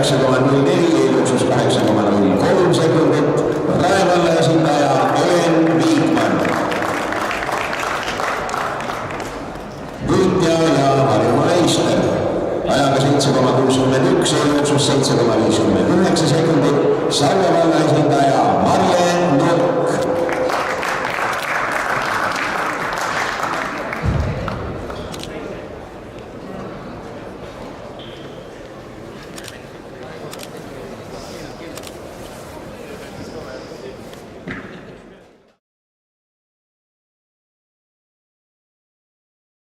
8,04, eeljooksus 8,03 sekundit. Rae valla esindaja Elen Viikmann. võitja ja Harjumaa meister ajaga 7,61, eeljooksus 7,59 sekundit. Sarve valla esindaja Marje